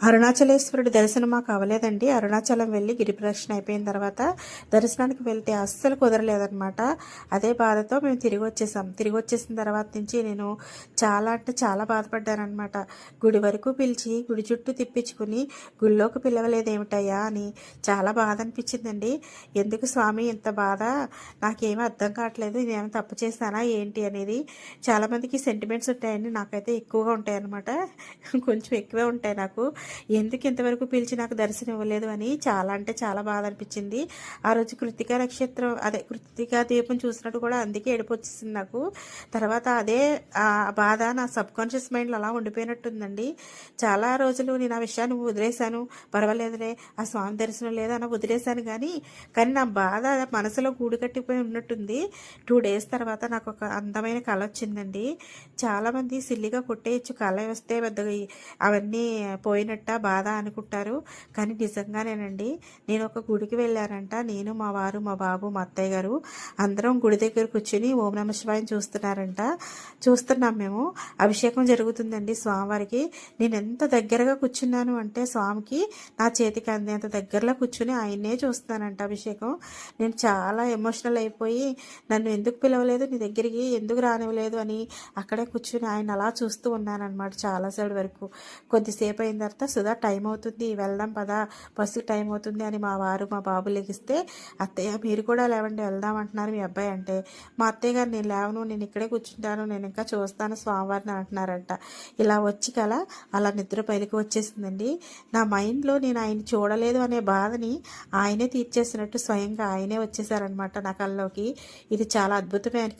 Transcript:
అరుణాచలేశ్వరుడి దర్శనం మాకు అవ్వలేదండి. అరుణాచలం వెళ్ళి గిరి ప్రదక్షిణ అయిపోయిన తర్వాత దర్శనానికి వెళ్తే అస్సలు కుదరలేదనమాట. అదే బాధతో మేము తిరిగి వచ్చేసాం. తిరిగి వచ్చేసిన తర్వాత నుంచి నేను చాలా అంటే చాలా బాధపడ్డానమాట. గుడి వరకు పిలిచి గుడి చుట్టూ తిప్పించుకుని గుళ్ళోకి పిలవలేదేమిటయ్యా అని చాలా బాధ అనిపించిందండి. ఎందుకు స్వామి ఇంత బాధ, నాకేమీ అర్థం కావట్లేదు, నేనేమో తప్పు చేశానా ఏంటి అనేది. చాలామందికి సెంటిమెంట్స్ ఉంటాయండి, నాకైతే ఎక్కువగా ఉంటాయన్నమాట. కొంచెం ఎక్కువే ఉంటాయి నాకు. ఎందుకు ఇంతవరకు పిలిచి నాకు దర్శనం ఇవ్వలేదు అని చాలా అంటే చాలా బాధ అనిపించింది. ఆ రోజు కృత్తికా నక్షత్రం, అదే కృత్తికా దీపం చూసినట్టు కూడా అందుకే ఏడుపు వచ్చేసింది నాకు. తర్వాత అదే ఆ బాధ నా సబ్ కాన్షియస్ మైండ్లో అలా ఉండిపోయినట్టుందండి. చాలా రోజులు నేను ఆ విషయాన్ని వదిలేశాను. పర్వాలేదులే, ఆ స్వామి దర్శనం లేదని వదిలేశాను, కానీ నా బాధ మనసులో గూడు కట్టిపోయి ఉన్నట్టుంది. 2 డేస్ తర్వాత నాకు ఒక అందమైన కళ వచ్చిందండి. చాలామంది సిల్లిగా కొట్టేయచ్చు, కళ వస్తే పెద్దగా అవన్నీ పోయినట్ట బాధ అనుకుంటారు, కానీ నిజంగానేనండి. నేను ఒక గుడికి వెళ్ళానంట. నేను, మా వారు, మా బాబు, మా అత్తయ్య గారు అందరం గుడి దగ్గర కూర్చుని ఓం నమ శివాయని చూస్తున్నాం మేము. అభిషేకం జరుగుతుందండి స్వామివారికి. నేను ఎంత దగ్గరగా కూర్చున్నాను అంటే స్వామికి నా చేతికి అందేంత దగ్గరలో కూర్చుని ఆయన్నే చూస్తున్నానంట అభిషేకం. నేను చాలా ఎమోషనల్ అయిపోయి, నన్ను ఎందుకు పిలవలేదు, నీ దగ్గరికి ఎందుకు రానివ్వలేదు అని అక్కడే కూర్చుని ఆయన అలా చూస్తూ ఉన్నానన్నమాట చాలాసేపు వరకు. కొద్దిసేపు అయిన తర్వాత సుధా టైం అవుతుంది, వెళ్దాం పదా, బస్సుకి టైం అవుతుంది అని మా వారు మా బాబు లెగిస్తే, అత్తయ్య మీరు కూడా లేవండి వెళ్దాం అంటున్నారు మీ అబ్బాయి అంటే, మా అత్తయ్య గారు నేను లేవను, నేను ఇక్కడే కూర్చుంటాను, నేను ఇంకా చూస్తాను స్వామివారిని అంటున్నారంట. ఇలా వచ్చి కల అలా నిద్ర పైకి వచ్చేసిందండి. నా మైండ్లో నేను ఆయన చూడలేదు అనే బాధని ఆయనే తీర్చేసినట్టు స్వయంగా ఆయనే వచ్చేసారనమాట నా కల్లోకి. ఇది చాలా అద్భుతమైన కదా.